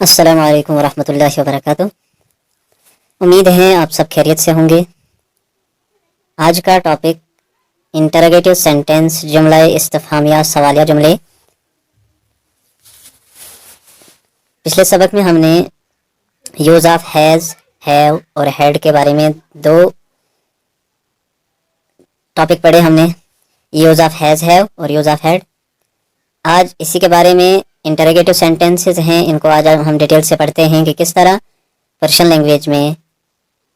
अस्सलाम वालेकुम वरहमतुल्लाहि वबरकातुह। उम्मीद है आप सब खैरियत से होंगे। आज का टॉपिक इंटरोगेटिव सेंटेंस, जुमला इस्तिफहामिया, सवालिया जुमले। पिछले सबक में हमने यूज़ ऑफ हैज़, हैव और हैड के बारे में दो टॉपिक पढ़े हमने, यूज़ ऑफ हैज़, हैव और यूज़ ऑफ हैड। आज इसी के बारे में इंटरोगेटिव सेंटेंसेस हैं, इनको आज हम डिटेल से पढ़ते हैं कि किस तरह पर्शियन लैंग्वेज में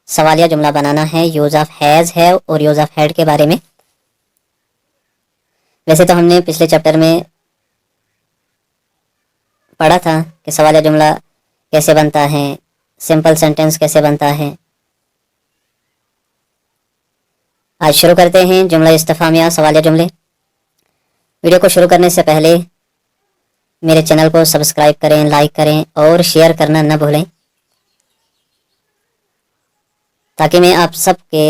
सवालिया जुमला बनाना है यूज़ ऑफ हैज़, हैव और यूज़ ऑफ हैड के बारे में। वैसे तो हमने पिछले चैप्टर में पढ़ा था कि सवालिया जुमला कैसे बनता है, सिंपल सेंटेंस कैसे बनता है। आज शुरू करते हैं जुमला इस्तिफहामिया, सवालिया जुमले। वीडियो को शुरू करने से पहले मेरे चैनल को सब्सक्राइब करें, लाइक करें और शेयर करना न भूलें, ताकि मैं आप सबके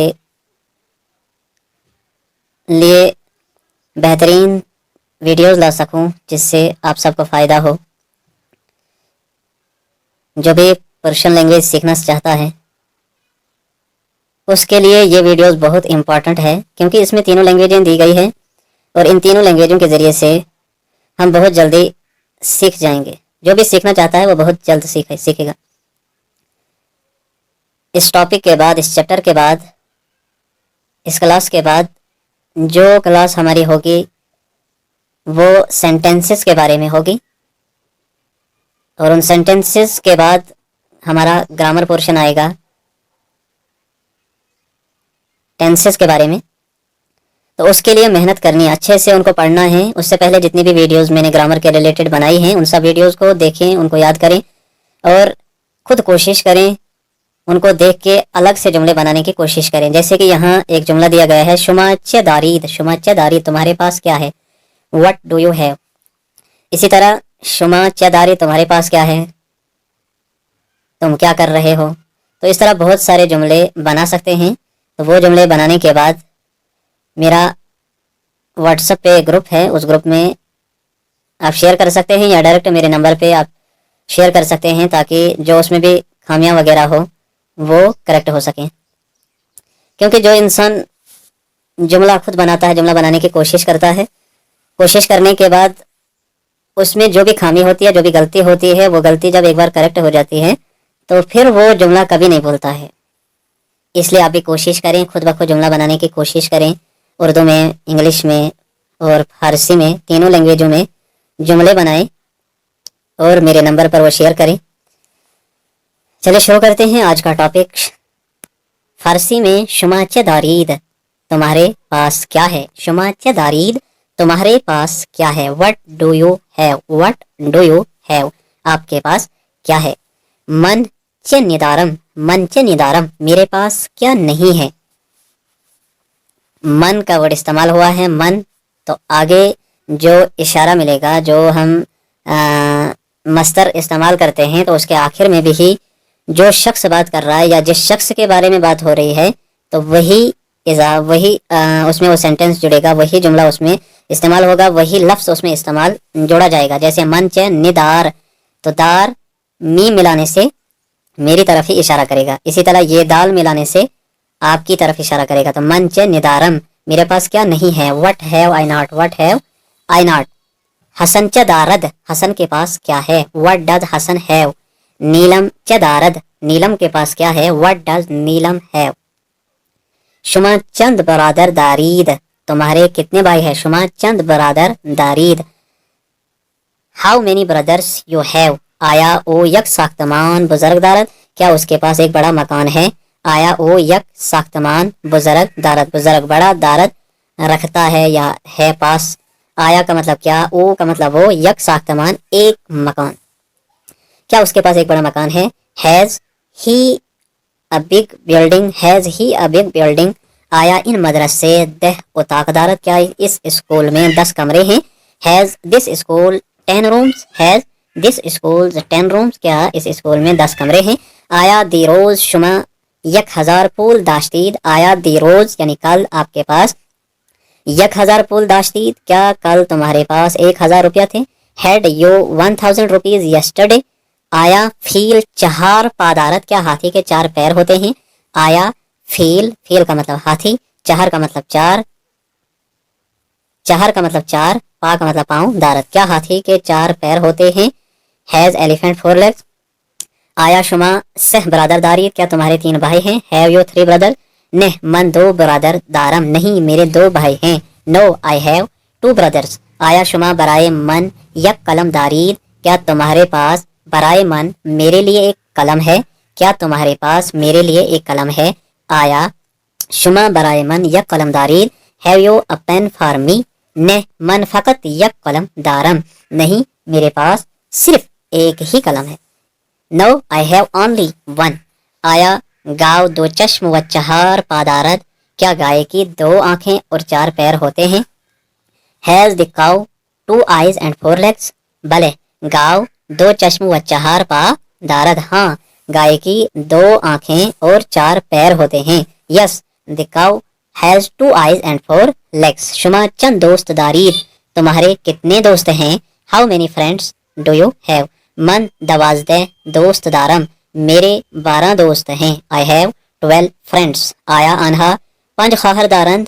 लिए बेहतरीन वीडियोस ला सकूं जिससे आप सबको फ़ायदा हो। जो भी पर्शियन लैंग्वेज सीखना चाहता है उसके लिए ये वीडियोस बहुत इम्पॉर्टेंट है, क्योंकि इसमें तीनों लैंग्वेजें दी गई हैं और इन तीनों लैंग्वेजों के ज़रिए से हम बहुत जल्दी सीख जाएंगे। जो भी सीखना चाहता है वो बहुत जल्द सीखेगा। इस टॉपिक के बाद, इस चैप्टर के बाद, इस क्लास के बाद जो क्लास हमारी होगी वो सेंटेंसेस के बारे में होगी, और उन सेंटेंसेस के बाद हमारा ग्रामर पोर्शन आएगा टेंसेस के बारे में। तो उसके लिए मेहनत करनी है, अच्छे से उनको पढ़ना है। उससे पहले जितनी भी वीडियोस मैंने ग्रामर के रिलेटेड बनाई हैं उन सब वीडियोस को देखें, उनको याद करें और खुद कोशिश करें उनको देख के अलग से जुमले बनाने की कोशिश करें। जैसे कि यहाँ एक जुमला दिया गया है, शुमाच्य दारीद, शुमाच्य दारीद तुम्हारे पास क्या है, व्हाट डू यू हैव। इसी तरह शुमाच्य दारीद तुम्हारे पास क्या है, तुम क्या कर रहे हो। तो इस तरह बहुत सारे जुमले बना सकते हैं। तो वो जुमले बनाने के बाद मेरा व्हाट्सएप पे ग्रुप है, उस ग्रुप में आप शेयर कर सकते हैं या डायरेक्ट मेरे नंबर पे आप शेयर कर सकते हैं, ताकि जो उसमें भी खामियां वगैरह हो वो करेक्ट हो सकें। क्योंकि जो इंसान जुमला खुद बनाता है, जुमला बनाने की कोशिश करता है, कोशिश करने के बाद उसमें जो भी खामी होती है, जो भी गलती होती है, वो गलती जब एक बार करेक्ट हो जाती है तो फिर वो जुमला कभी नहीं भूलता है। इसलिए आप भी कोशिश करें, खुद ब खुद जुमला बनाने की कोशिश करें। उर्दू में, इंग्लिश में और फारसी में, तीनों लैंग्वेजों में जुमले बनाएं और मेरे नंबर पर वो शेयर करें। चलिए शुरू करते हैं आज का टॉपिक। फारसी में शुमाच्य दारीद तुम्हारे पास क्या है, शुमाच्य दारीद तुम्हारे पास क्या है, what do you have, what do you have आपके पास क्या है। मन च निदारम, मन च निदारम मेरे पास क्या नहीं है। मन का वर्ड इस्तेमाल हुआ है, मन। तो आगे जो इशारा मिलेगा, जो हम मस्तर इस्तेमाल करते हैं, तो उसके आखिर में भी जो शख्स बात कर रहा है या जिस शख्स के बारे में बात हो रही है, तो वही उसमें वो सेंटेंस जुड़ेगा, वही जुमला उसमें इस्तेमाल होगा, वही लफ्ज़ उसमें इस्तेमाल जोड़ा जाएगा। जैसे मन च निदार, तो दार मी मिलाने से मेरी तरफ ही इशारा करेगा। इसी तरह ये दाल मिलाने से आपकी तरफ इशारा करेगा। तो मन च निदारम मेरे पास क्या नहीं है, what have I not, what have I not. Hassan च दारद हसन के पास क्या है, what does Hassan have. Neelam च दारद नीलम के पास क्या है, व्हाट डज नीलम हैव। शुमा चंद बरादर दारीद तुम्हारे कितने भाई है, शुमा चंद बरादर दारीद। How many brothers you have, आया ओ यक साख्तमान बुजुर्ग दारद क्या उसके पास एक बड़ा मकान है। आया ओ यक साख्तमान बुजुर्ग दारद, बुजुर्ग बड़ा, दारद रखता है या है पास। आया का मतलब क्या, ओ का मतलब वो, यक साख्तमान एक मकान, क्या उसके पास एक बड़ा मकान है। Has he a big building, has he a big building. आया इन मदरसे दह उताक दारद क्या इस स्कूल में 10 कमरे हैं। Has this school 10 rooms, has this school 10 rooms क्या इस स्कूल में 10 कमरे हैं। आया दी रोज शुमा 1000 फूल दाश्तीद, आया दी रोज यानी कल आपके पास 1000 फूल दाश्तीद क्या कल तुम्हारे पास 1000 रुपया थे। हैड यू 1000 रुपीज यस्टरडे, آیا فیل چہار پادارت، کیا ہاتھی کے 4 پیر ہوتے ہیں؟ آیا فیل، فیل کا مطلب ہاتھی، چہر کا مطلب 4، چہر کا مطلب 4، پا کا مطلب پاؤں، دارت کیا ہاتھی کے 4 پیر ہوتے ہیں؟ Has elephant 4 legs. آیا شما سہ برادر داری، کیا تمہارے 3 بھائی ہیں؟ ہیو یو 3 برادر؟ نہ من 2 برادر دارم، نہیں میرے 2 بھائی ہیں۔ نو آئی ہیو 2 بردرز۔ آیا شما برائے من یک قلم دارید، کیا تمہارے پاس برائے من میرے لیے ایک قلم ہے؟ کیا تمہارے پاس میرے لیے ایک قلم ہے؟ آیا شما برائے من یک قلم دارید؟ Have you a pen for me? نہ من فقط یک قلم دارم، نہیں میرے پاس صرف ایک ہی قلم ہے۔ نو آئی ہیو اونلی 1۔ آیا گاؤ 2 چشم و 4 پادارت، کیا گائے کی 2 آنکھیں اور 4 پیر ہوتے ہیں؟ Has the cow 2 eyes and 4 legs? بلے گاؤ 2 چشم و 4 پا دارد، ہاں گائے کی 2 آنکھیں اور 4 پیر ہوتے ہیں۔ یس دی کاؤ ہیز 2 آئیز اینڈ 4 لیگز۔ شما چند دوست دارید، تمہارے کتنے دوست ہیں؟ How many friends do you have? من 12 دوست دارم، میرے 12 دوست ہیں۔ I have 12 friends. آیا آنہا 5 خواہر دارند،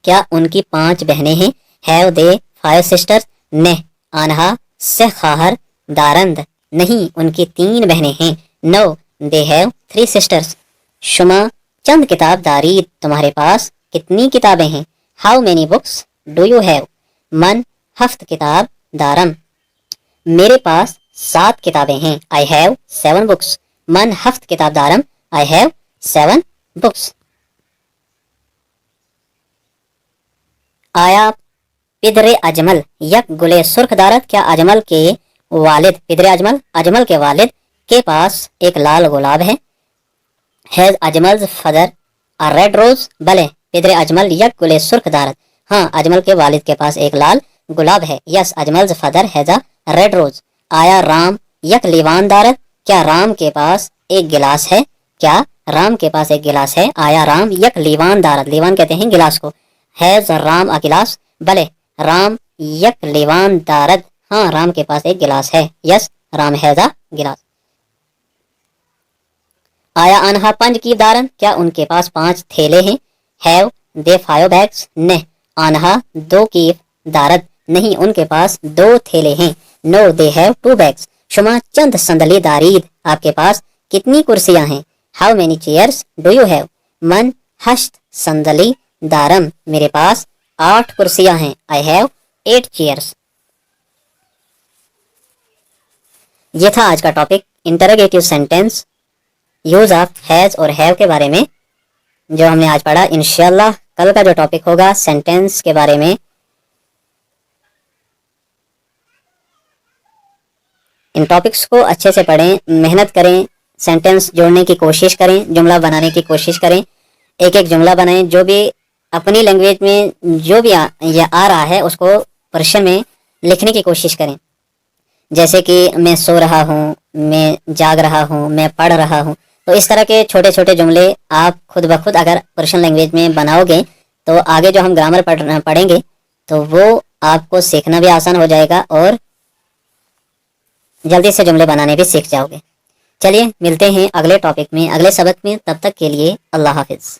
کیا ان کی 5 بہنیں ہیں؟ Have they 5 sisters? نہ آنہا 6 خواہر دارند، نہیں ان کی 3 بہنیں ہیں۔ نو دے ہیو 3 سسٹرز۔ شما چند کتاب دارید، تمہارے پاس کتنی کتابیں ہیں؟ How many books do you have? من 7 کتاب دارم، میرے پاس 7 کتابیں ہیں۔ I have 7 books. من 7 کتاب دارم، آئی ہیو 7 بکس۔ آیا پدر اجمل یک گلے سرخ دارت، کیا اجمل کے والد، پدر اجمل اجمل کے والد کے پاس ایک لال گلاب ہے؟ Has Ajmal's father a red rose? بلے پدر اجمل یک گلے سرخ دارت، ہاں اجمل کے والد کے پاس ایک لال گلاب ہے۔ Yes Ajmal's father has a red rose. آیا رام یک لیوان دارت، کیا رام کے پاس ایک گلاس ہے؟ کیا رام کے پاس ایک گلاس ہے؟ آیا رام یک لیوان دارت، لیوان کہتے ہیں گلاس کو۔ Has Ram a glass? بلے رام یک لیوان دارد، ہاں رام کے پاس ایک گلاس ہے۔ یس رام ہیز اے گلاس۔ آیا انہا 5 کیف دارن، کیا ان کے پاس 5 تھیلے ہیں؟ Have they 5 bags? نہ آنہا 2 کیف دارد، نہیں ان کے پاس 2 تھیلے ہیں۔ نو دے ہیو 2 بیگس۔ شما چند صندلی دارید، آپ کے پاس کتنی کرسیاں ہیں؟ How many chairs do you have? من 8 صندلی دارم، میرے پاس 8 کرسیاں ہیں۔ I have 8 chairs. یہ تھا آج کا topic interrogative sentence, use of has اور ہیو کے بارے میں جو ہم نے آج پڑھا۔ انشاءاللہ کل کا جو ٹاپک ہوگا سینٹینس کے بارے میں، ان ٹاپکس کو اچھے سے پڑھیں، محنت کریں، سینٹینس جوڑنے کی کوشش کریں، جملہ بنانے کی کوشش کریں، ایک ایک جملہ بنائیں، جو بھی اپنی لینگویج میں جو بھی آ رہا ہے اس کو پرشن میں لکھنے کی کوشش کریں۔ جیسے کہ میں سو رہا ہوں، میں جاگ رہا ہوں، میں پڑھ رہا ہوں، تو اس طرح کے چھوٹے چھوٹے جملے آپ خود بخود اگر پرشین لینگویج میں بناؤ گے تو آگے جو ہم گرامر پڑھیں گے تو وہ آپ کو سیکھنا بھی آسان ہو جائے گا اور جلدی سے جملے بنانے بھی سیکھ جاؤ گے۔ چلیے ملتے ہیں اگلے ٹاپک میں، اگلے سبق میں، تب تک کے لیے اللہ حافظ۔